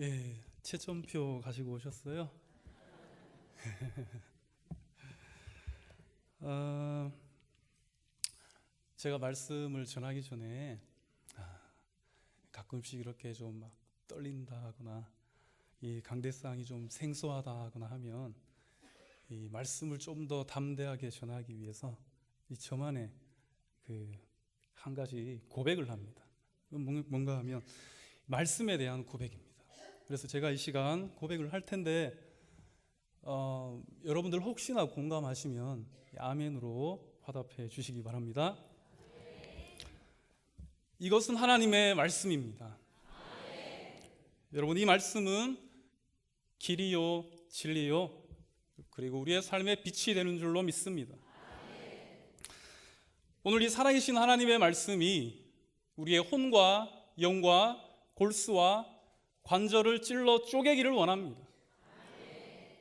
예, 채점표 가지고 오셨어요? 어, 제가 말씀을 전하기 전에 가끔씩 이렇게 좀 막 떨린다 하거나 이 강대상이 좀 생소하다 하거나 하면 이 말씀을 좀 더 담대하게 전하기 위해서 이 저만의 그 한 가지 고백을 합니다. 뭔가 하면 말씀에 대한 고백입니다. 그래서 제가 이 시간 고백을 할 텐데 여러분들 혹시나 공감하시면 아멘으로 화답해 주시기 바랍니다. 이것은 하나님의 말씀입니다. 여러분, 이 말씀은 길이요 진리요 그리고 우리의 삶의 빛이 되는 줄로 믿습니다. 오늘 이 살아계신 하나님의 말씀이 우리의 혼과 영과 골수와 관절을 찔러 쪼개기를 원합니다.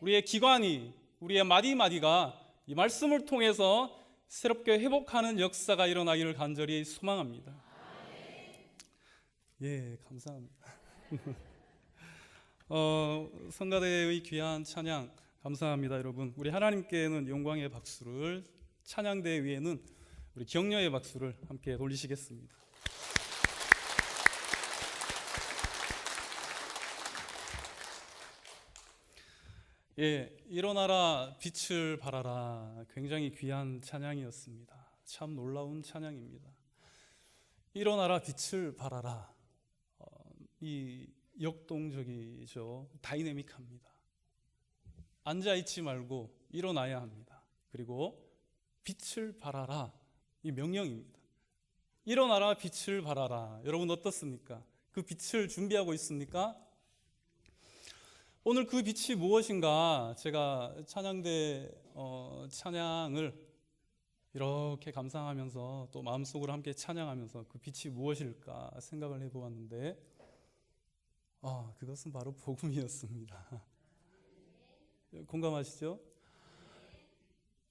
우리의 기관이, 우리의 마디마디가 이 말씀을 통해서 새롭게 회복하는 역사가 일어나기를 간절히 소망합니다. 예, 감사합니다. 성가대의 귀한 찬양 감사합니다. 여러분, 우리 하나님께는 영광의 박수를, 찬양대 위에는 우리 격려의 박수를 함께 돌리시겠습니다. 예, 일어나라 빛을 발하라, 굉장히 귀한 찬양이었습니다. 참 놀라운 찬양입니다. 일어나라 빛을 발하라, 이 역동적이죠. 다이내믹합니다. 앉아있지 말고 일어나야 합니다. 그리고 빛을 발하라, 이 명령입니다. 일어나라 빛을 발하라. 여러분 어떻습니까? 그 빛을 준비하고 있습니까? 오늘 그 빛이 무엇인가, 제가 찬양대 찬양을 이렇게 감상하면서 또 마음속으로 함께 찬양하면서 그 빛이 무엇일까 생각을 해보았는데 그것은 바로 복음이었습니다. 공감하시죠?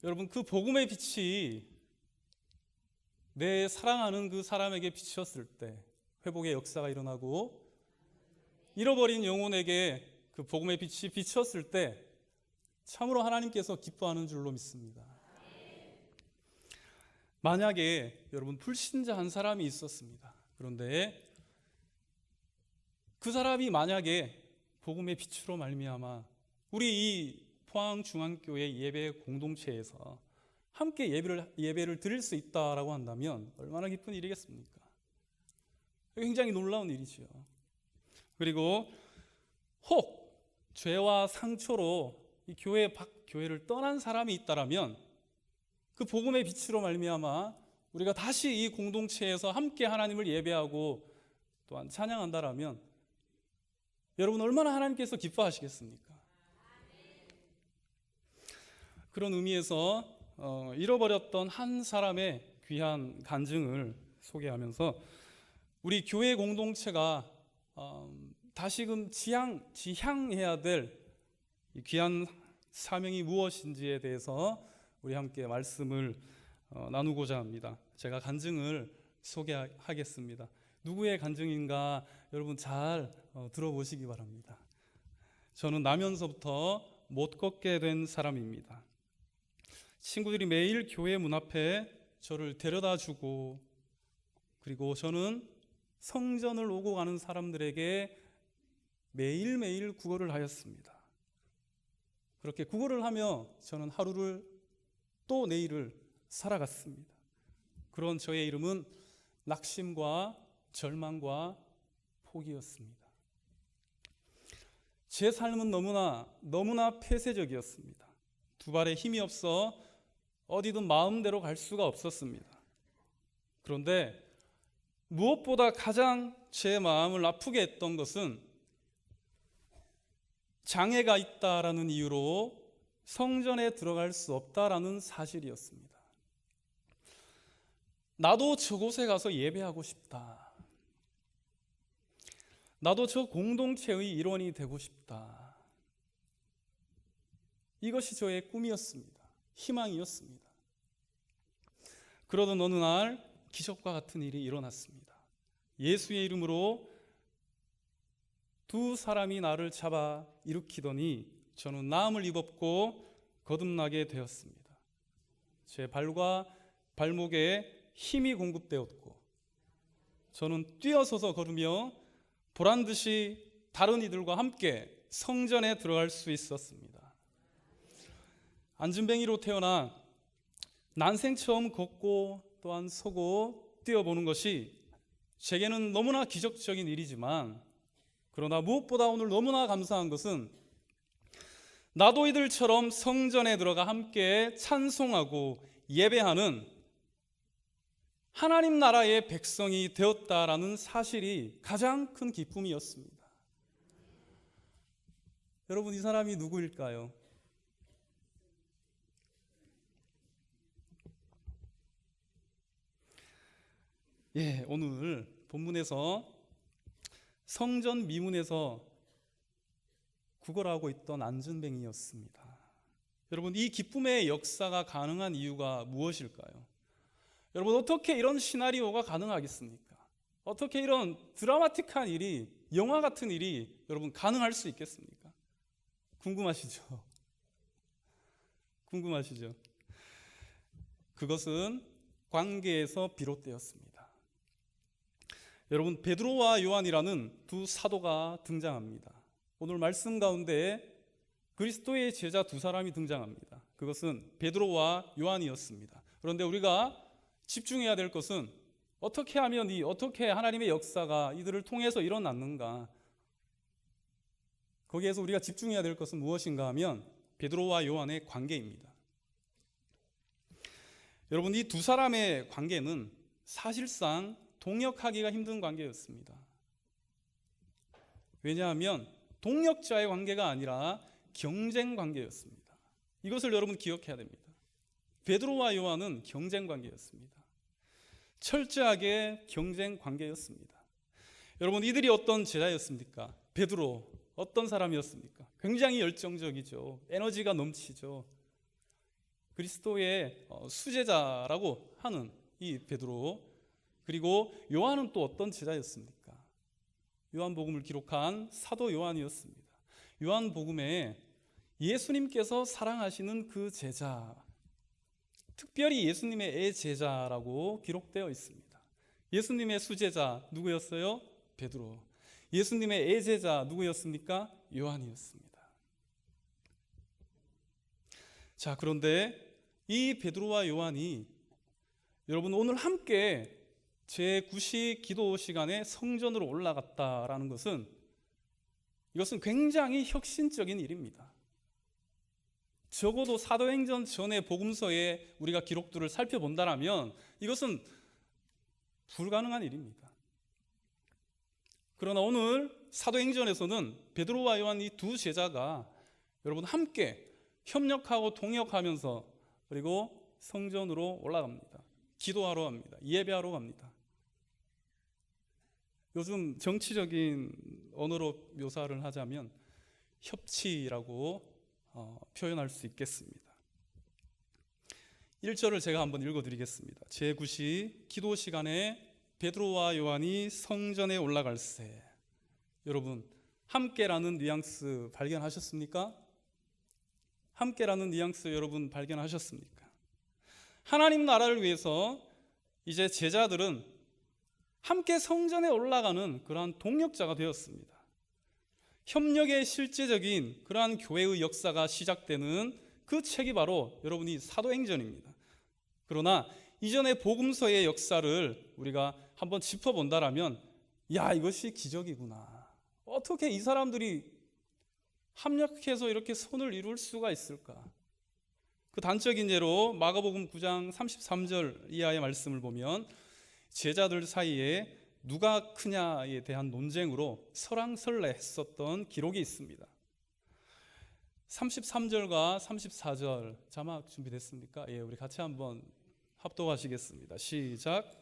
여러분, 그 복음의 빛이 내 사랑하는 그 사람에게 비쳤을 때 회복의 역사가 일어나고, 잃어버린 영혼에게 그 복음의 빛이 비쳤을 때 참으로 하나님께서 기뻐하는 줄로 믿습니다. 만약에 여러분 불신자 한 사람이 있었습니다. 그런데 그 사람이 만약에 복음의 빛으로 말미암아 우리 이 포항중앙교회 예배 공동체에서 함께 예배를 드릴 수 있다라고 한다면 얼마나 기쁜 일이겠습니까? 굉장히 놀라운 일이죠. 그리고 혹 죄와 상처로 이 교회를 떠난 사람이 있다라면 그 복음의 빛으로 말미암아 우리가 다시 이 공동체에서 함께 하나님을 예배하고 또한 찬양한다라면 여러분 얼마나 하나님께서 기뻐하시겠습니까? 그런 의미에서 잃어버렸던 한 사람의 귀한 간증을 소개하면서 우리 교회 공동체가 다시금 지향해야 될 귀한 사명이 무엇인지에 대해서 우리 함께 말씀을 나누고자 합니다. 제가 간증을 소개하겠습니다. 누구의 간증인가 여러분 잘 들어보시기 바랍니다. 저는 나면서부터 못 걷게 된 사람입니다. 친구들이 매일 교회 문 앞에 저를 데려다 주고, 그리고 저는 성전을 오고 가는 사람들에게 매일매일 구걸을 하였습니다. 그렇게 구걸을 하며 저는 하루를 또 내일을 살아갔습니다. 그런 저의 이름은 낙심과 절망과 포기였습니다. 제 삶은 너무나 폐쇄적이었습니다. 두 발에 힘이 없어 어디든 마음대로 갈 수가 없었습니다. 그런데 무엇보다 가장 제 마음을 아프게 했던 것은 장애가 있다라는 이유로 성전에 들어갈 수 없다라는 사실이었습니다. 나도 저곳에 가서 예배하고 싶다. 나도 저 공동체의 일원이 되고 싶다. 이것이 저의 꿈이었습니다. 희망이었습니다. 그러던 어느 날 기적과 같은 일이 일어났습니다. 예수의 이름으로 두 사람이 나를 잡아 일으키더니 저는 나음을 입었고 거듭나게 되었습니다. 제 발과 발목에 힘이 공급되었고 저는 뛰어서서 걸으며 보란듯이 다른 이들과 함께 성전에 들어갈 수 있었습니다. 안진뱅이로 태어나 난생 처음 걷고 또한 서고 뛰어보는 것이 제게는 너무나 기적적인 일이지만, 그러나 무엇보다 오늘 너무나 감사한 것은 나도 이들처럼 성전에 들어가 함께 찬송하고 예배하는 하나님 나라의 백성이 되었다라는 사실이 가장 큰 기쁨이었습니다. 여러분, 이 사람이 누구일까요? 오늘 본문에서 성전 미문에서 구걸하고 있던 안진뱅이였습니다. 여러분, 이 기쁨의 역사가 가능한 이유가 무엇일까요? 여러분, 어떻게 이런 시나리오가 가능하겠습니까? 어떻게 이런 드라마틱한 일이, 영화 같은 일이 여러분 가능할 수 있겠습니까? 궁금하시죠? 궁금하시죠? 그것은 관계에서 비롯되었습니다. 여러분, 베드로와 요한이라는 두 사도가 등장합니다. 오늘 말씀 가운데 그리스도의 제자 두 사람이 등장합니다. 그것은 베드로와 요한이었습니다. 그런데 우리가 집중해야 될 것은 어떻게 하면 어떻게 하나님의 역사가 이들을 통해서 일어났는가, 거기에서 우리가 집중해야 될 것은 무엇인가 하면 베드로와 요한의 관계입니다. 여러분, 이 두 사람의 관계는 사실상 동역하기가 힘든 관계였습니다. 왜냐하면 동역자의 관계가 아니라 경쟁 관계였습니다. 이것을 여러분 기억해야 됩니다. 베드로와 요한은 경쟁 관계였습니다. 철저하게 경쟁 관계였습니다. 여러분, 이들이 어떤 제자였습니까? 베드로 어떤 사람이었습니까? 굉장히 열정적이죠. 에너지가 넘치죠. 그리스도의 수제자라고 하는 이 베드로, 그리고 요한은 또 어떤 제자였습니까? 요한복음을 기록한 사도 요한이었습니다. 요한복음에 예수님께서 사랑하시는 그 제자, 특별히 예수님의 애제자라고 기록되어 있습니다. 예수님의 수제자 누구였어요? 베드로. 예수님의 애제자 누구였습니까? 요한이었습니다. 자, 그런데 이 베드로와 요한이 여러분 오늘 함께 제9시 기도 시간에 성전으로 올라갔다라는 것은, 이것은 굉장히 혁신적인 일입니다. 적어도 사도행전 전의 복음서에 우리가 기록들을 살펴본다면 이것은 불가능한 일입니다. 그러나 오늘 사도행전에서는 베드로와 요한 이 두 제자가 여러분 함께 협력하고 동역하면서 그리고 성전으로 올라갑니다. 기도하러 갑니다. 예배하러 갑니다. 요즘 정치적인 언어로 묘사를 하자면 협치라고 표현할 수 있겠습니다. 1절을 제가 한번 읽어드리겠습니다. 제9시 기도 시간에 베드로와 요한이 성전에 올라갈새. 여러분, 함께라는 뉘앙스 발견하셨습니까? 함께라는 뉘앙스 여러분 발견하셨습니까? 하나님 나라를 위해서 이제 제자들은 함께 성전에 올라가는 그러한 동역자가 되었습니다. 협력의 실제적인 그러한 교회의 역사가 시작되는 그 책이 바로 여러분이 사도행전입니다. 그러나 이전의 복음서의 역사를 우리가 한번 짚어본다라면, 이것이 기적이구나. 어떻게 이 사람들이 합력해서 이렇게 손을 이룰 수가 있을까? 그 단적인 예로 마가복음 9장 33절 이하의 말씀을 보면 제자들 사이에 누가 크냐에 대한 논쟁으로 설왕설래했었던 기록이 있습니다. 33절과 34절 자막 준비됐습니까? 우리 같이 한번 합독하시겠습니다. 시작.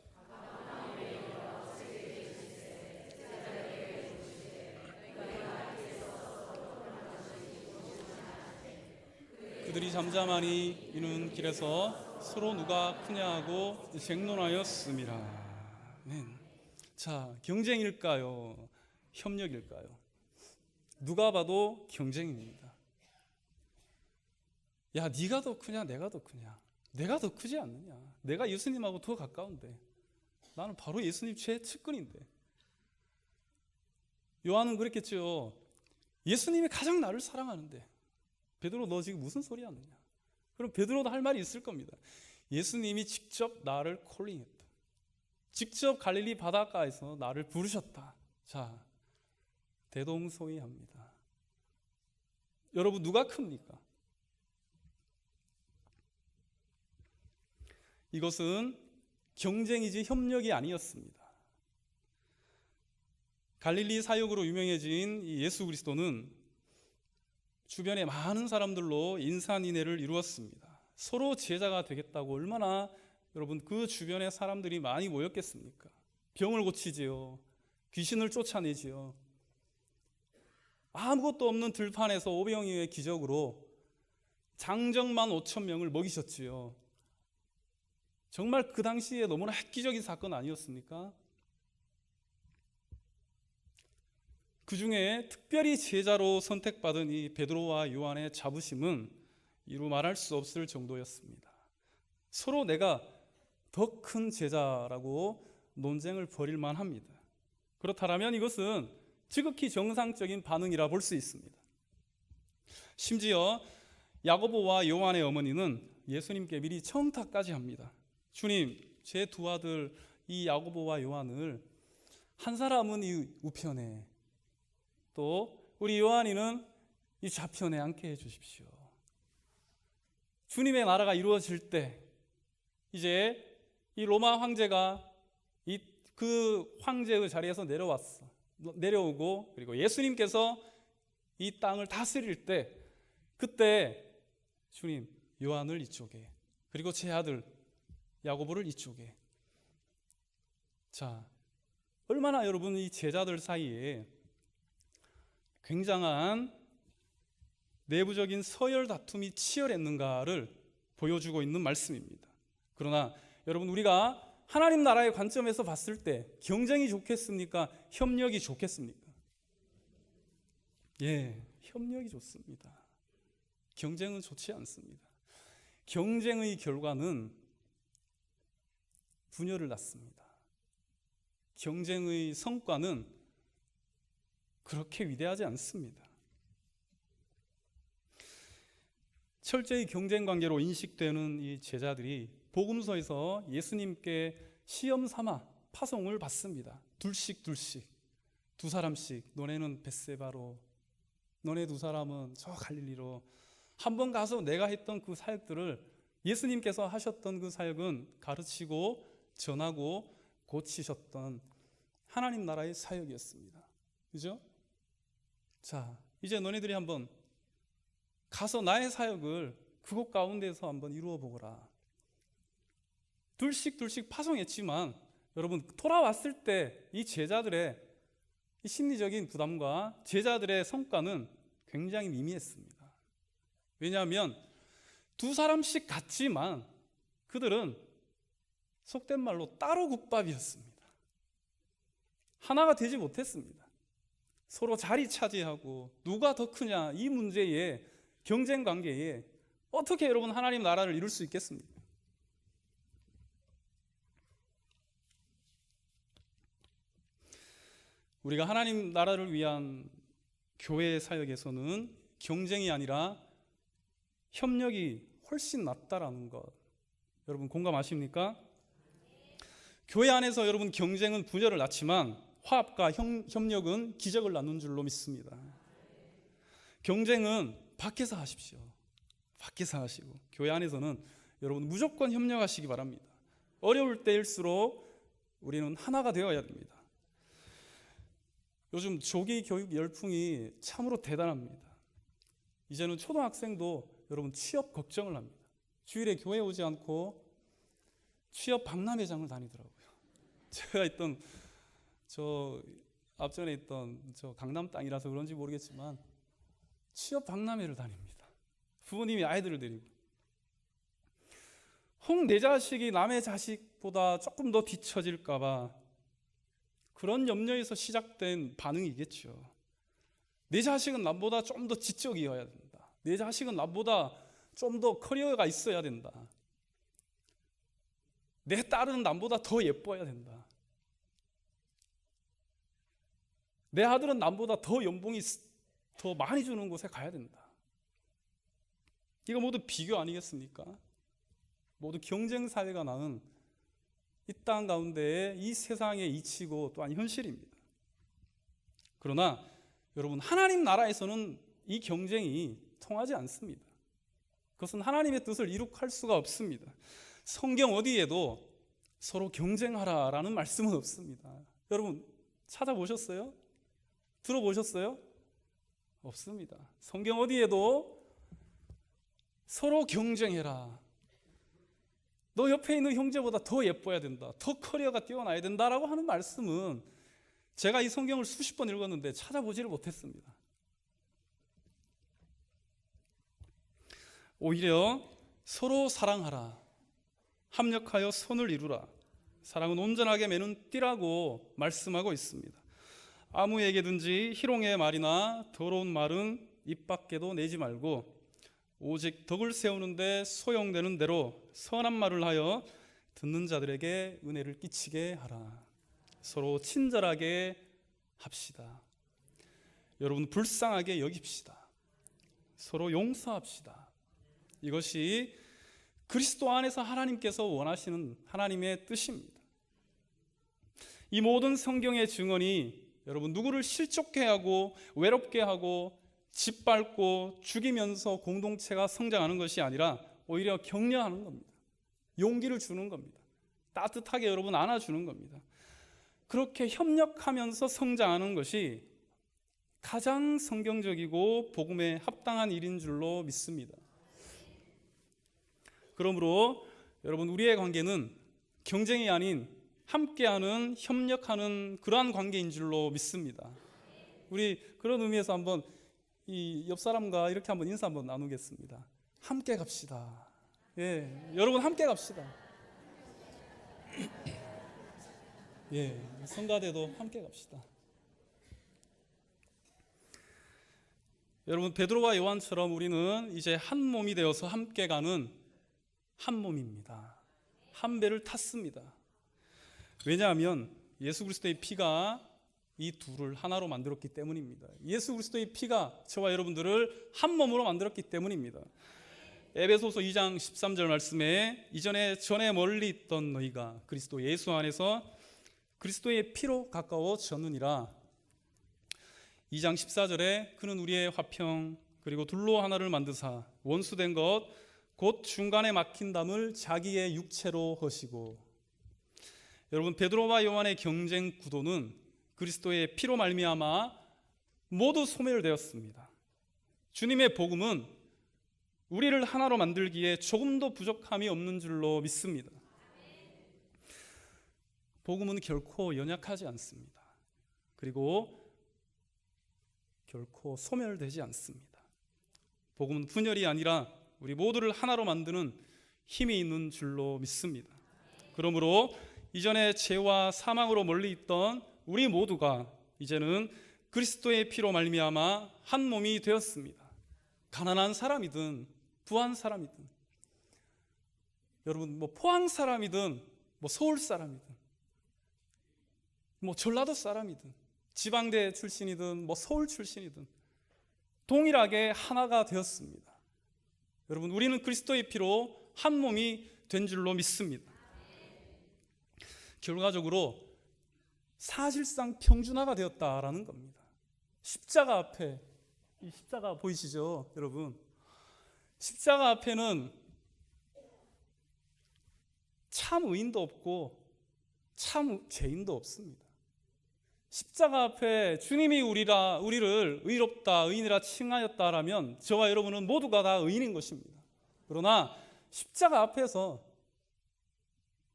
그들이 잠잠하니 이는 길에서 서로 누가 크냐 하고 쟁론하였음이라. 자, 경쟁일까요? 협력일까요? 누가 봐도 경쟁입니다. 야, 네가 더 크냐 내가 더 크냐? 내가 더 크지 않느냐? 내가 예수님하고 더 가까운데, 나는 바로 예수님 최측근인데. 요한은 그랬겠죠. 예수님이 가장 나를 사랑하는데 베드로, 너 지금 무슨 소리 하느냐? 그럼 베드로도 할 말이 있을 겁니다. 예수님이 직접 나를 콜링했다. 직접 갈릴리 바닷가에서 나를 부르셨다. 자, 대동소이합니다. 여러분, 누가 큽니까? 이것은 경쟁이지 협력이 아니었습니다. 갈릴리 사역으로 유명해진 이 예수 그리스도는 주변에 많은 사람들로 인산인해를 이루었습니다. 서로 제자가 되겠다고 얼마나 여러분 그 주변에 사람들이 많이 모였겠습니까? 병을 고치지요. 귀신을 쫓아내지요. 아무것도 없는 들판에서 오병이어의 기적으로 장정만 5천 명을 먹이셨지요. 정말 그 당시에 너무나 획기적인 사건 아니었습니까? 그 중에 특별히 제자로 선택받은 이 베드로와 요한의 자부심은 이루 말할 수 없을 정도였습니다. 서로 내가 더 큰 제자라고 논쟁을 벌일 만합니다. 그렇다면 이것은 지극히 정상적인 반응이라 볼 수 있습니다. 심지어 야고보와 요한의 어머니는 예수님께 미리 청탁까지 합니다. 주님, 제 두 아들 이 야고보와 요한을 한 사람은 이 우편에, 또 우리 요한이는 이 좌편에 앉게 해주십시오. 주님의 나라가 이루어질 때 이제 이 로마 황제가 그 황제의 자리에서 내려오고, 그리고 예수님께서 이 땅을 다스릴 때, 그때 주님, 요한을 이쪽에, 그리고 제 아들 야고보를 이쪽에. 자, 얼마나 여러분 이 제자들 사이에 굉장한 내부적인 서열 다툼이 치열했는가를 보여주고 있는 말씀입니다. 그러나 여러분, 우리가 하나님 나라의 관점에서 봤을 때 경쟁이 좋겠습니까? 협력이 좋겠습니까? 예, 협력이 좋습니다. 경쟁은 좋지 않습니다. 경쟁의 결과는 분열을 낳습니다. 경쟁의 성과는 그렇게 위대하지 않습니다. 철저히 경쟁 관계로 인식되는 이 제자들이 복음서에서 예수님께 시험 삼아 파송을 받습니다. 둘씩 두 사람씩, 너네는 벳세바로, 너네 두 사람은 저 갈릴리로. 한번 가서 내가 했던 그 사역들을, 예수님께서 하셨던 그 사역은 가르치고 전하고 고치셨던 하나님 나라의 사역이었습니다. 그죠? 자, 이제 너네들이 한번 가서 나의 사역을 그곳 가운데서 한번 이루어 보거라. 둘씩 파송했지만 여러분, 돌아왔을 때 이 제자들의 이 심리적인 부담과 제자들의 성과는 굉장히 미미했습니다. 왜냐하면 두 사람씩 갔지만 그들은 속된 말로 따로 국밥이었습니다. 하나가 되지 못했습니다. 서로 자리 차지하고 누가 더 크냐, 이 문제에, 경쟁 관계에 어떻게 여러분 하나님 나라를 이룰 수 있겠습니까? 우리가 하나님 나라를 위한 교회 사역에서는 경쟁이 아니라 협력이 훨씬 낫다라는 것, 여러분 공감하십니까? 교회 안에서 여러분 경쟁은 분열을 낳지만 화합과 협력은 기적을 낳는 줄로 믿습니다. 경쟁은 밖에서 하십시오. 밖에서 하시고, 교회 안에서는 여러분 무조건 협력하시기 바랍니다. 어려울 때일수록 우리는 하나가 되어야 됩니다. 요즘 조기 교육 열풍이 참으로 대단합니다. 이제는 초등학생도 여러분 취업 걱정을 합니다. 주일에 교회 오지 않고 취업 박람회장을 다니더라고요. 제가 있던 앞전에 있던 강남 땅이라서 그런지 모르겠지만 취업 박람회를 다닙니다. 부모님이 아이들을 데리고. 혹 내 자식이 남의 자식보다 조금 더 뒤처질까 봐, 그런 염려에서 시작된 반응이겠죠. 내 자식은 남보다 좀 더 지적이어야 된다. 내 자식은 남보다 좀 더 커리어가 있어야 된다. 내 딸은 남보다 더 예뻐야 된다. 내 아들은 남보다 더 연봉이 더 많이 주는 곳에 가야 된다. 이거 모두 비교 아니겠습니까? 모두 경쟁 사회가 낳은 이 땅 가운데에 이 세상의 이치고 또한 현실입니다. 그러나 여러분, 하나님 나라에서는 이 경쟁이 통하지 않습니다. 그것은 하나님의 뜻을 이룩할 수가 없습니다. 성경 어디에도 서로 경쟁하라라는 말씀은 없습니다. 여러분 찾아보셨어요? 들어보셨어요? 없습니다. 성경 어디에도 서로 경쟁해라, 너 옆에 있는 형제보다 더 예뻐야 된다, 더 커리어가 뛰어나야 된다라고 하는 말씀은 제가 이 성경을 수십 번 읽었는데 찾아보지를 못했습니다. 오히려 서로 사랑하라, 합력하여 선을 이루라, 사랑은 온전하게 매는 띠라고 말씀하고 있습니다. 아무에게든지 희롱의 말이나 더러운 말은 입 밖에도 내지 말고 오직 덕을 세우는데 소용되는 대로 선한 말을 하여 듣는 자들에게 은혜를 끼치게 하라. 서로 친절하게 합시다. 여러분, 불쌍하게 여깁시다. 서로 용서합시다. 이것이 그리스도 안에서 하나님께서 원하시는 하나님의 뜻입니다. 이 모든 성경의 증언이 여러분 누구를 실족해 하고 외롭게 하고 짓밟고 죽이면서 공동체가 성장하는 것이 아니라 오히려 격려하는 겁니다. 용기를 주는 겁니다. 따뜻하게 여러분 안아주는 겁니다. 그렇게 협력하면서 성장하는 것이 가장 성경적이고 복음에 합당한 일인 줄로 믿습니다. 그러므로 여러분, 우리의 관계는 경쟁이 아닌 함께하는, 협력하는 그러한 관계인 줄로 믿습니다. 우리 그런 의미에서 한번 이 옆 사람과 이렇게 한번 인사 한번 나누겠습니다. 함께 갑시다. 예, 여러분 함께 갑시다. 예, 성가대도 함께 갑시다. 여러분, 베드로와 요한처럼 우리는 이제 한 몸이 되어서 함께 가는 한 몸입니다. 한 배를 탔습니다. 왜냐하면 예수 그리스도의 피가 이 둘을 하나로 만들었기 때문입니다. 예수 그리스도의 피가 저와 여러분들을 한 몸으로 만들었기 때문입니다. 에베소서 2장 13절 말씀에 전에 멀리 있던 너희가 그리스도 예수 안에서 그리스도의 피로 가까워졌느니라. 2장 14절에 그는 우리의 화평 그리고 둘로 하나를 만드사 원수된 것 곧 중간에 막힌 담을 자기의 육체로 허시고. 여러분, 베드로와 요한의 경쟁 구도는 그리스도의 피로 말미암아 모두 소멸되었습니다. 주님의 복음은 우리를 하나로 만들기에 조금도 부족함이 없는 줄로 믿습니다. 복음은 결코 연약하지 않습니다. 그리고 결코 소멸되지 않습니다. 복음은 분열이 아니라 우리 모두를 하나로 만드는 힘이 있는 줄로 믿습니다. 그러므로 이전에 죄와 사망으로 멀리 있던 우리 모두가 이제는 그리스도의 피로 말미암아 한 몸이 되었습니다. 가난한 사람이든 부한 사람이든, 여러분 포항 사람이든 서울 사람이든 전라도 사람이든 지방대 출신이든 서울 출신이든 동일하게 하나가 되었습니다. 여러분, 우리는 그리스도의 피로 한 몸이 된 줄로 믿습니다. 결과적으로 사실상 평준화가 되었다라는 겁니다. 십자가 앞에, 이 십자가 보이시죠, 여러분? 십자가 앞에는 참 의인도 없고 참 죄인도 없습니다. 십자가 앞에 주님이 우리를 의롭다, 의인이라 칭하였다라면 저와 여러분은 모두가 다 의인인 것입니다. 그러나 십자가 앞에서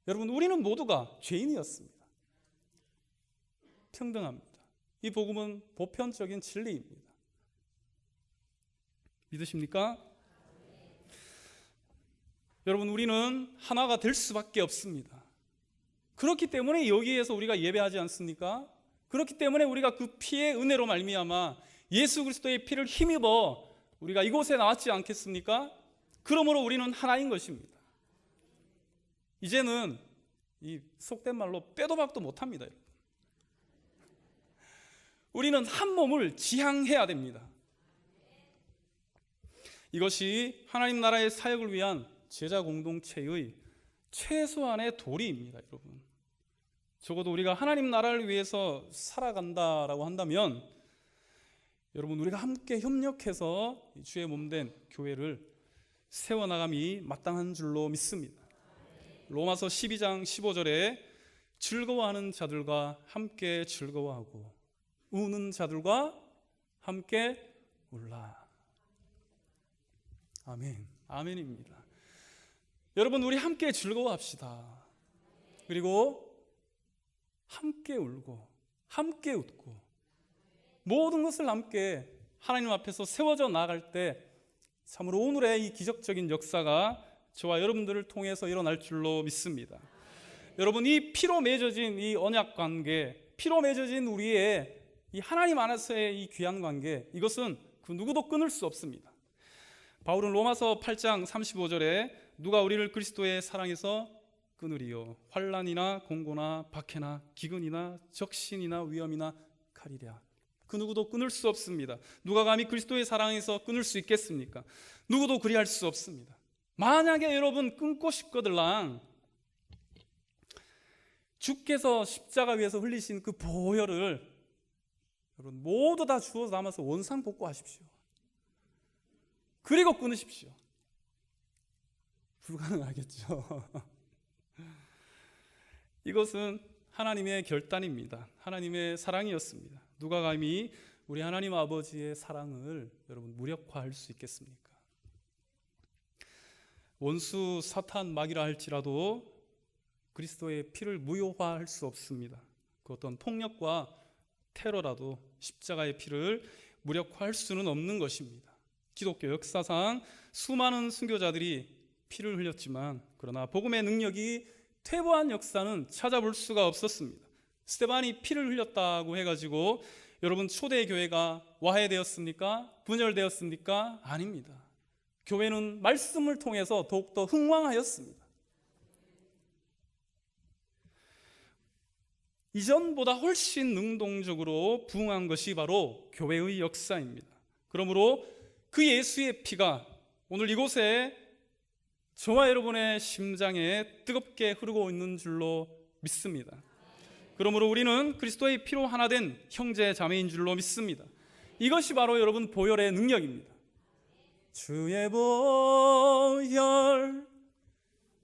여러분, 우리는 모두가 죄인이었습니다. 평등합니다. 이 복음은 보편적인 진리입니다. 믿으십니까? 여러분, 우리는 하나가 될 수밖에 없습니다. 그렇기 때문에 여기에서 우리가 예배하지 않습니까? 그렇기 때문에 우리가 그 피의 은혜로 말미암아 예수 그리스도의 피를 힘입어 우리가 이곳에 나왔지 않겠습니까? 그러므로 우리는 하나인 것입니다. 이제는 이 속된 말로 빼도 박도 못합니다. 우리는 한 몸을 지향해야 됩니다. 이것이 하나님 나라의 사역을 위한 제자 공동체의 최소한의 도리입니다. 여러분, 적어도 우리가 하나님 나라를 위해서 살아간다라고 한다면 여러분, 우리가 함께 협력해서 주의 몸된 교회를 세워나감이 마땅한 줄로 믿습니다. 로마서 12장 15절에 즐거워하는 자들과 함께 즐거워하고 우는 자들과 함께 울라. 아멘. 아멘입니다. 여러분, 우리 함께 즐거워합시다. 그리고 함께 울고 함께 웃고 모든 것을 함께 하나님 앞에서 세워져 나아갈 때 참으로 오늘의 이 기적적인 역사가 저와 여러분들을 통해서 일어날 줄로 믿습니다. 여러분, 이 피로 맺어진 이 언약 관계, 피로 맺어진 우리의 이 하나님 안에서의 이 귀한 관계, 이것은 그 누구도 끊을 수 없습니다. 바울은 로마서 8장 35절에 누가 우리를 그리스도의 사랑에서 끊으리요? 환난이나 공고나 박해나 기근이나 적신이나 위험이나 칼이랴. 그 누구도 끊을 수 없습니다. 누가 감히 그리스도의 사랑에서 끊을 수 있겠습니까? 누구도 그리할 수 없습니다. 만약에 여러분 끊고 싶거들랑 주께서 십자가 위에서 흘리신 그 보혈을 여러분 모두 다 주워 담아서 원상복구하십시오. 그리고 끊으십시오. 불가능하겠죠. 이것은 하나님의 결단입니다. 하나님의 사랑이었습니다. 누가 감히 우리 하나님 아버지의 사랑을 여러분 무력화할 수 있겠습니까? 원수 사탄 마귀라 할지라도 그리스도의 피를 무효화할 수 없습니다. 그 어떤 폭력과 테러라도 십자가의 피를 무력화할 수는 없는 것입니다. 기독교 역사상 수많은 순교자들이 피를 흘렸지만 그러나 복음의 능력이 퇴보한 역사는 찾아볼 수가 없었습니다. 스데반이 피를 흘렸다고 해가지고 여러분 초대교회가 와해되었습니까? 분열되었습니까? 아닙니다. 교회는 말씀을 통해서 더욱더 흥왕하였습니다. 이전보다 훨씬 능동적으로 부응한 것이 바로 교회의 역사입니다. 그러므로 그 예수의 피가 오늘 이곳에 저와 여러분의 심장에 뜨겁게 흐르고 있는 줄로 믿습니다. 그러므로 우리는 그리스도의 피로 하나 된 형제 자매인 줄로 믿습니다. 이것이 바로 여러분 보혈의 능력입니다. 주의 보혈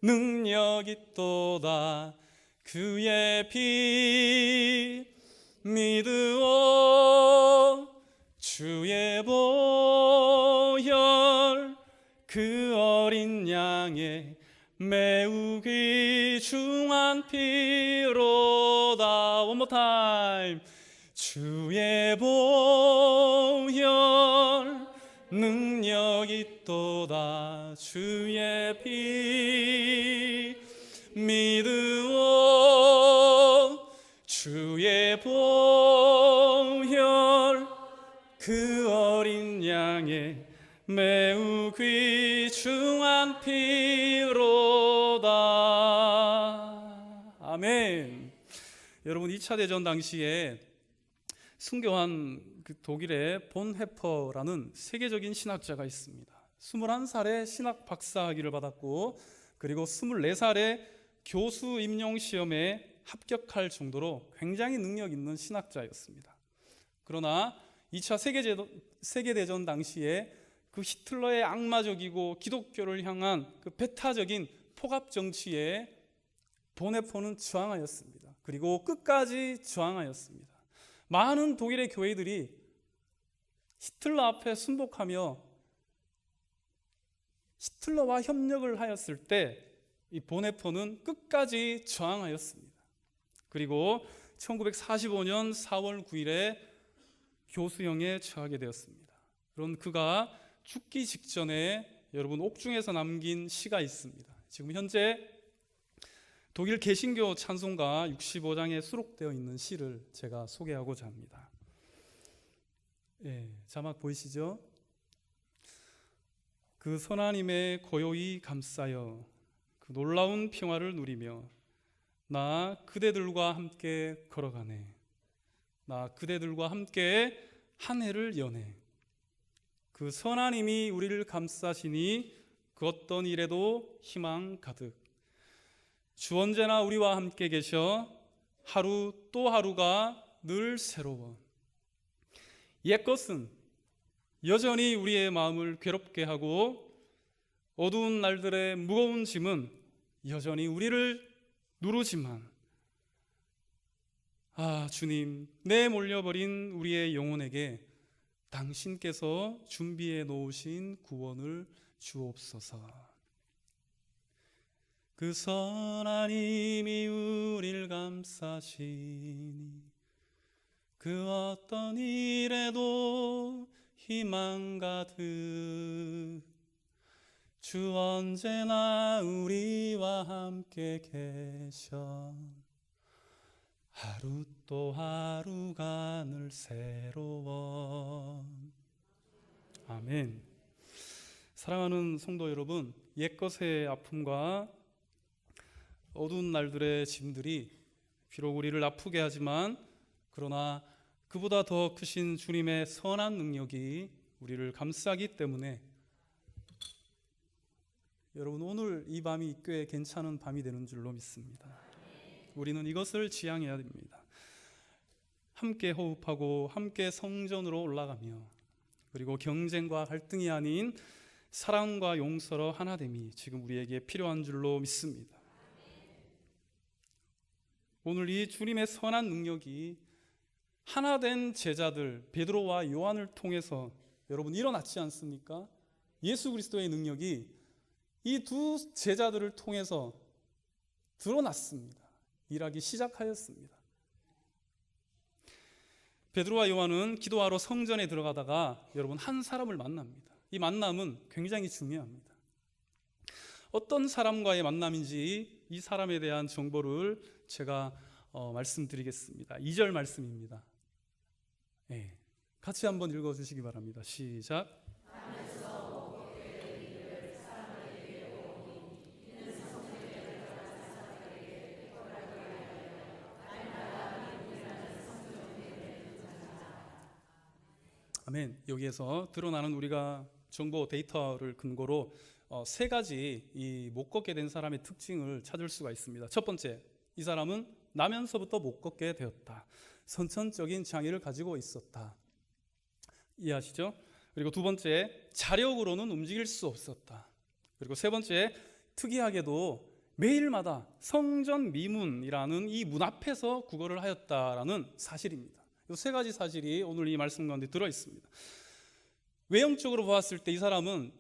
능력 있도다 그의 피 믿으오 주의 보혈 그 어린 양의 매우 귀중한 피로다. One more time. 주의 보혈 능력 있도다 주의 피 믿으오 주의 보혈 그 어린 양의 매우 귀중한 피로다. 아멘. 여러분 2차 대전 당시에 순교한 그 독일의 본 헤퍼라는 세계적인 신학자가 있습니다. 21살에 신학 박사학위를 받았고 그리고 24살에 교수 임용 시험에 합격할 정도로 굉장히 능력 있는 신학자였습니다. 그러나 2차 세계대전 당시에 그 히틀러의 악마적이고 기독교를 향한 그 배타적인 폭압 정치에 보네포는 저항하였습니다. 그리고 끝까지 저항하였습니다. 많은 독일의 교회들이 히틀러 앞에 순복하며 히틀러와 협력을 하였을 때 이 보네포는 끝까지 저항하였습니다. 그리고 1945년 4월 9일에 교수형에 처하게 되었습니다. 그런 그가 죽기 직전에 여러분 옥중에서 남긴 시가 있습니다. 지금 현재 독일 개신교 찬송가 65장에 수록되어 있는 시를 제가 소개하고자 합니다. 자막 보이시죠? 그 선하님의 고요히 감싸여 그 놀라운 평화를 누리며 나 그대들과 함께 걸어가네. 나 그대들과 함께 한 해를 여네. 그 선하님이 우리를 감싸시니 그 어떤 일에도 희망 가득. 주 언제나 우리와 함께 계셔 하루 또 하루가 늘 새로워. 옛것은 여전히 우리의 마음을 괴롭게 하고 어두운 날들의 무거운 짐은 여전히 우리를 누르지만 주님, 내 몰려버린 우리의 영혼에게 당신께서 준비해 놓으신 구원을 주옵소서. 그 선하님이 우릴 감싸시니 그 어떤 일에도 희망 가득. 주 언제나 우리와 함께 계셔 하루 또 하루가 늘 새로워. 아멘. 사랑하는 성도 여러분, 옛것의 아픔과 어두운 날들의 짐들이 비록 우리를 아프게 하지만 그러나 그보다 더 크신 주님의 선한 능력이 우리를 감싸기 때문에 여러분, 오늘 이 밤이 꽤 괜찮은 밤이 되는 줄로 믿습니다. 우리는 이것을 지향해야 됩니다. 함께 호흡하고 함께 성전으로 올라가며 그리고 경쟁과 갈등이 아닌 사랑과 용서로 하나됨이 지금 우리에게 필요한 줄로 믿습니다. 오늘 이 주님의 선한 능력이 하나된 제자들 베드로와 요한을 통해서 여러분 일어났지 않습니까? 예수 그리스도의 능력이 이 두 제자들을 통해서 드러났습니다. 일하기 시작하였습니다. 베드로와 요한은 기도하러 성전에 들어가다가 여러분 한 사람을 만납니다. 이 만남은 굉장히 중요합니다. 어떤 사람과의 만남인지 이 사람에 대한 정보를 제가 말씀드리겠습니다. 2절 말씀입니다. 같이 한번 읽어주시기 바랍니다. 시작. 아멘. 여기에서 드러나는 우리가 정보 데이터를 근거로 세 가지 이 못 걷게 된 사람의 특징을 찾을 수가 있습니다. 첫 번째, 이 사람은 나면서부터 못 걷게 되었다. 선천적인 장애를 가지고 있었다. 이해하시죠? 그리고 두 번째, 자력으로는 움직일 수 없었다. 그리고 세 번째, 특이하게도 매일마다 성전 미문이라는 이 문 앞에서 구걸을 하였다라는 사실입니다. 이 세 가지 사실이 오늘 이 말씀 가운데 들어 있습니다. 외형적으로 보았을 때 이 사람은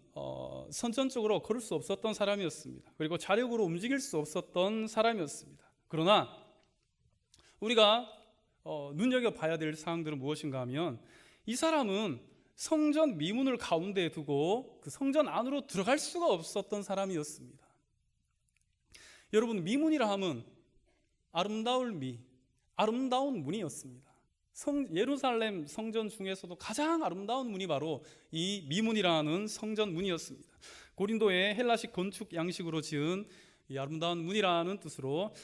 선천적으로 걸을 수 없었던 사람이었습니다. 그리고 자력으로 움직일 수 없었던 사람이었습니다. 그러나 우리가 눈여겨봐야 될 사항들은 무엇인가 하면 이 사람은 성전 미문을 가운데에 두고 그 성전 안으로 들어갈 수가 없었던 사람이었습니다. 여러분, 미문이라 하면 아름다운 문이었습니다. 예루살렘 성전 중에서도 가장 아름다운 문이 바로 이 미문이라는 성전 문이었습니다. 고린도의 헬라식 건축 양식으로 지은 이 아름다운 문이라는 뜻으로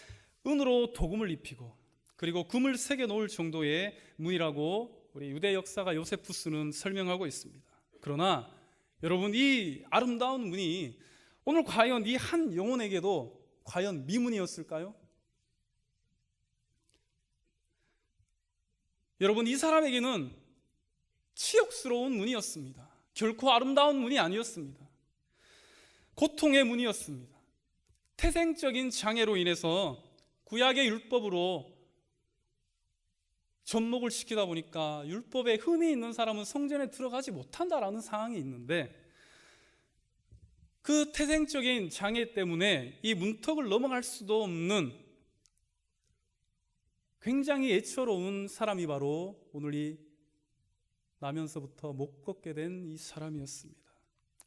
은으로 도금을 입히고 그리고 금을 새겨 놓을 정도의 문이라고 우리 유대 역사가 요세푸스는 설명하고 있습니다. 그러나 여러분, 이 아름다운 문이 오늘 과연 이 한 영혼에게도 과연 미문이었을까요? 여러분, 이 사람에게는 치욕스러운 문이었습니다. 결코 아름다운 문이 아니었습니다. 고통의 문이었습니다. 태생적인 장애로 인해서 구약의 율법으로 접목을 시키다 보니까 율법에 흠이 있는 사람은 성전에 들어가지 못한다라는 상황이 있는데 그 태생적인 장애 때문에 이 문턱을 넘어갈 수도 없는 굉장히 애처로운 사람이 바로 오늘 이 나면서부터 못 걷게 된 이 사람이었습니다.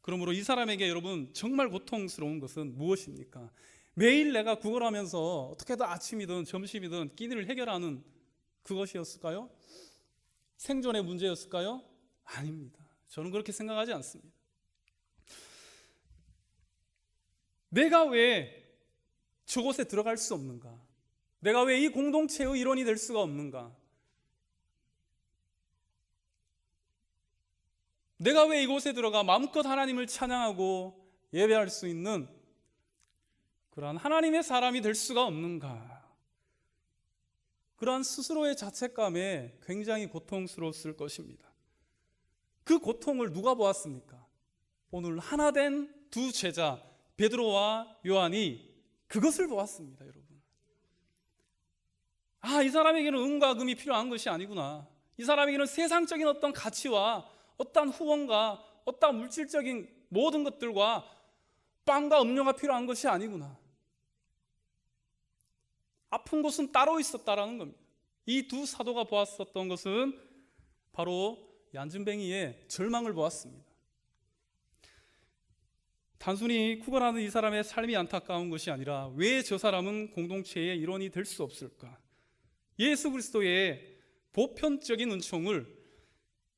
그러므로 이 사람에게 여러분 정말 고통스러운 것은 무엇입니까? 매일 내가 구걸하면서 어떻게든 아침이든 점심이든 끼니를 해결하는 그것이었을까요? 생존의 문제였을까요? 아닙니다. 저는 그렇게 생각하지 않습니다. 내가 왜 저곳에 들어갈 수 없는가? 내가 왜 이 공동체의 일원이 될 수가 없는가? 내가 왜 이곳에 들어가 마음껏 하나님을 찬양하고 예배할 수 있는 그러한 하나님의 사람이 될 수가 없는가? 그러한 스스로의 자책감에 굉장히 고통스러웠을 것입니다. 그 고통을 누가 보았습니까? 오늘 하나 된 두 제자 베드로와 요한이 그것을 보았습니다. 여러분, 이 사람에게는 은과 금이 필요한 것이 아니구나. 이 사람에게는 세상적인 어떤 가치와 어떠한 후원과 어떠한 물질적인 모든 것들과 빵과 음료가 필요한 것이 아니구나. 아픈 곳은 따로 있었다라는 겁니다. 이 두 사도가 보았었던 것은 바로 이 안진뱅이의 절망을 보았습니다. 단순히 구걸하는 이 사람의 삶이 안타까운 것이 아니라 왜 저 사람은 공동체의 일원이 될 수 없을까? 예수 그리스도의 보편적인 은총을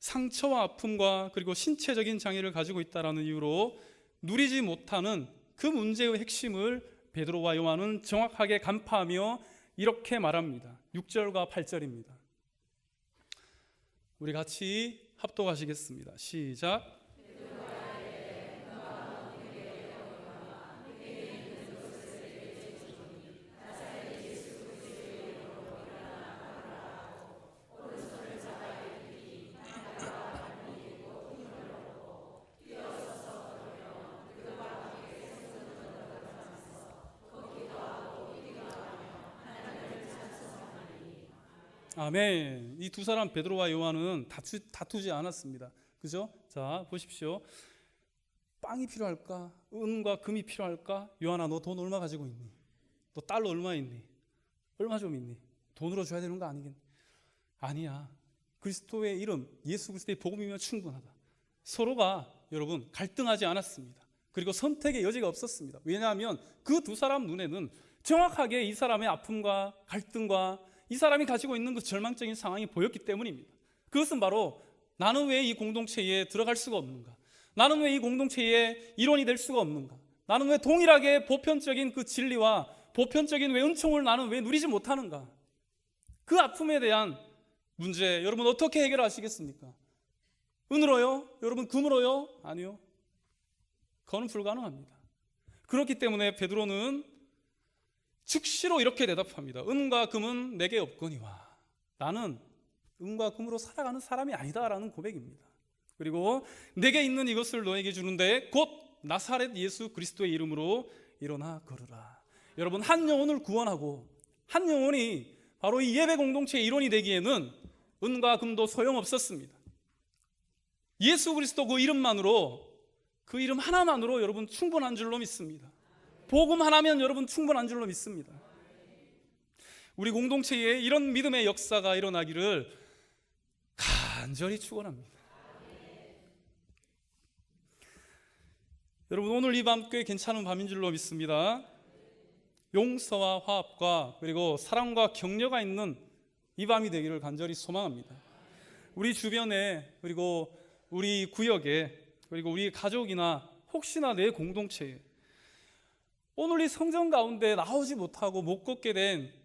상처와 아픔과 그리고 신체적인 장애를 가지고 있다는 이유로 누리지 못하는 그 문제의 핵심을 베드로와 요한은 정확하게 간파하며 이렇게 말합니다. 6절과 8절입니다. 우리 같이 합독하시겠습니다. 시작. 아멘. 이 두 사람 베드로와 요한은 다투지 않았습니다. 그죠? 자, 보십시오. 빵이 필요할까? 은과 금이 필요할까? 요한아, 너 돈 얼마 가지고 있니? 너 달러 얼마 있니? 얼마 좀 있니? 돈으로 줘야 되는 거 아니겠니? 아니야. 그리스도의 이름, 예수 그리스도의 복음이면 충분하다. 서로가 여러분 갈등하지 않았습니다. 그리고 선택의 여지가 없었습니다. 왜냐하면 그 두 사람 눈에는 정확하게 이 사람의 아픔과 갈등과 이 사람이 가지고 있는 그 절망적인 상황이 보였기 때문입니다. 그것은 바로 나는 왜 이 공동체에 들어갈 수가 없는가? 나는 왜 이 공동체의 일원이 될 수가 없는가? 나는 왜 동일하게 보편적인 그 진리와 보편적인 왜 은총을 나는 왜 누리지 못하는가? 그 아픔에 대한 문제 여러분 어떻게 해결하시겠습니까? 은으로요? 여러분 금으로요? 아니요. 그건 불가능합니다. 그렇기 때문에 베드로는 즉시로 이렇게 대답합니다. 은과 금은 내게 없거니와 나는 은과 금으로 살아가는 사람이 아니다라는 고백입니다. 그리고 내게 있는 이것을 너에게 주는데 곧 나사렛 예수 그리스도의 이름으로 일어나 걸으라. 여러분 한 영혼을 구원하고 한 영혼이 바로 이 예배 공동체의 일원이 되기에는 은과 금도 소용없었습니다. 예수 그리스도 그 이름만으로 그 이름 하나만으로 여러분 충분한 줄로 믿습니다. 복음 하나면 여러분 충분한 줄로 믿습니다. 우리 공동체에 이런 믿음의 역사가 일어나기를 간절히 축원합니다. 여러분 오늘 이 밤 꽤 괜찮은 밤인 줄로 믿습니다. 용서와 화합과 그리고 사랑과 격려가 있는 이 밤이 되기를 간절히 소망합니다. 우리 주변에 그리고 우리 구역에 그리고 우리 가족이나 혹시나 내 공동체에 오늘 이 성전 가운데 나오지 못하고 못 걷게 된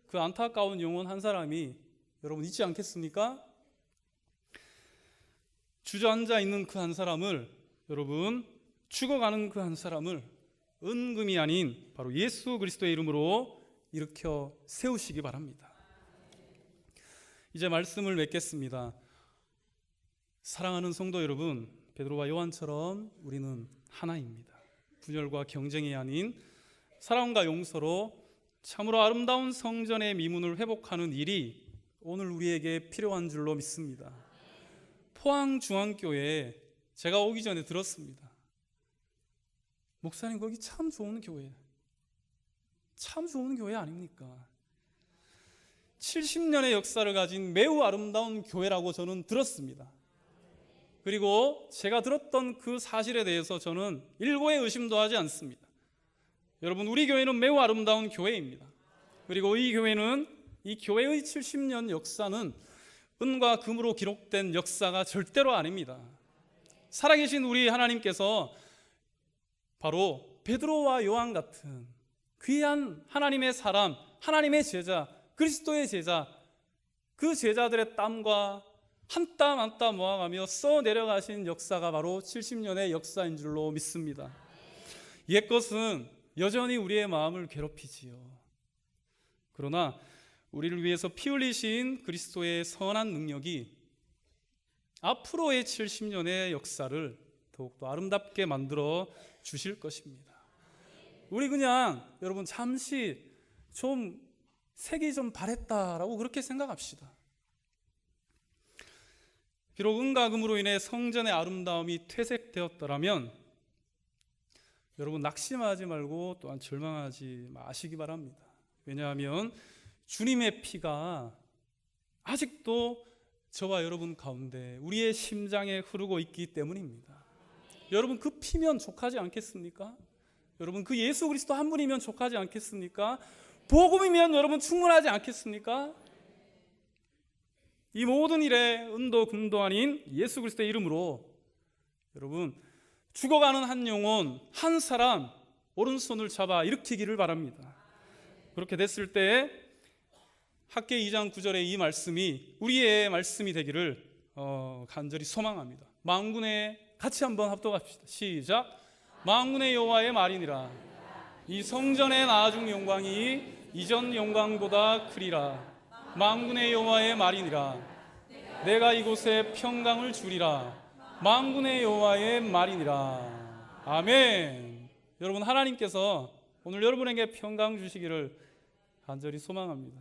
그 안타까운 영혼 한 사람이 여러분 있지 않겠습니까? 주저앉아 있는 그 한 사람을 여러분 죽어가는 그 한 사람을 은금이 아닌 바로 예수 그리스도의 이름으로 일으켜 세우시기 바랍니다. 이제 말씀을 맺겠습니다. 사랑하는 성도 여러분, 베드로와 요한처럼 우리는 하나입니다. 분열과 경쟁이 아닌 사랑과 용서로 참으로 아름다운 성전의 미문을 회복하는 일이 오늘 우리에게 필요한 줄로 믿습니다. 포항중앙교회에 제가 오기 전에 들었습니다. 목사님 거기 참 좋은 교회, 참 좋은 교회 아닙니까? 70년의 역사를 가진 매우 아름다운 교회라고 저는 들었습니다. 그리고 제가 들었던 그 사실에 대해서 저는 일고의 의심도 하지 않습니다. 여러분 우리 교회는 매우 아름다운 교회입니다. 그리고 이 교회는 이 교회의 70년 역사는 은과 금으로 기록된 역사가 절대로 아닙니다. 살아계신 우리 하나님께서 바로 베드로와 요한 같은 귀한 하나님의 사람, 하나님의 제자, 그리스도의 제자, 그 제자들의 땀과 한 땀 한 땀 모아가며 써 내려가신 역사가 바로 70년의 역사인 줄로 믿습니다. 옛것은 여전히 우리의 마음을 괴롭히지요. 그러나 우리를 위해서 피 흘리신 그리스도의 선한 능력이 앞으로의 70년의 역사를 더욱더 아름답게 만들어 주실 것입니다. 우리 그냥 여러분 잠시 좀 색이 좀 바랬다라고 그렇게 생각합시다. 비록 은과 금으로 인해 성전의 아름다움이 퇴색되었더라면 여러분 낙심하지 말고 또한 절망하지 마시기 바랍니다. 왜냐하면 주님의 피가 아직도 저와 여러분 가운데 우리의 심장에 흐르고 있기 때문입니다. 여러분 그 피면 족하지 않겠습니까? 여러분 그 예수 그리스도 한 분이면 족하지 않겠습니까? 복음이면 여러분 충분하지 않겠습니까? 이 모든 일에 은도 금도 아닌 예수 그리스도의 이름으로 여러분 죽어가는 한 영혼 한 사람 오른손을 잡아 일으키기를 바랍니다. 그렇게 됐을 때 학개 2장 9절의 이 말씀이 우리의 말씀이 되기를 간절히 소망합니다. 만군의 같이 한번 합독합시다. 시작. 만군의 여호와의 말이니라. 이 성전의 나아중 영광이 이전 영광보다 크리라. 만군의 여호와의 말이니라. 내가 이곳에 평강을 주리라. 만군의 여호와의 말이니라. 아멘. 여러분 하나님께서 오늘 여러분에게 평강 주시기를 간절히 소망합니다.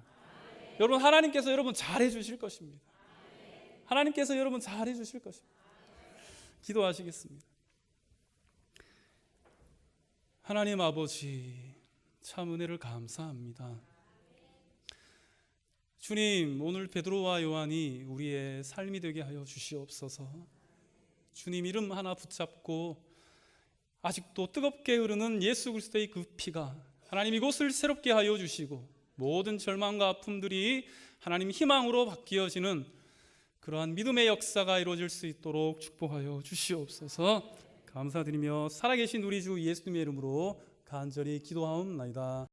여러분 하나님께서 여러분 잘해 주실 것입니다. 하나님께서 여러분 잘해 주실 것입니다. 기도하시겠습니다. 하나님 아버지 참 은혜를 감사합니다. 주님 오늘 베드로와 요한이 우리의 삶이 되게 하여 주시옵소서. 주님 이름 하나 붙잡고 아직도 뜨겁게 흐르는 예수 그리스도의 그 피가 하나님 이곳을 새롭게 하여 주시고 모든 절망과 아픔들이 하나님 희망으로 바뀌어지는 그러한 믿음의 역사가 이루어질 수 있도록 축복하여 주시옵소서. 감사드리며 살아계신 우리 주 예수님의 이름으로 간절히 기도하옵나이다.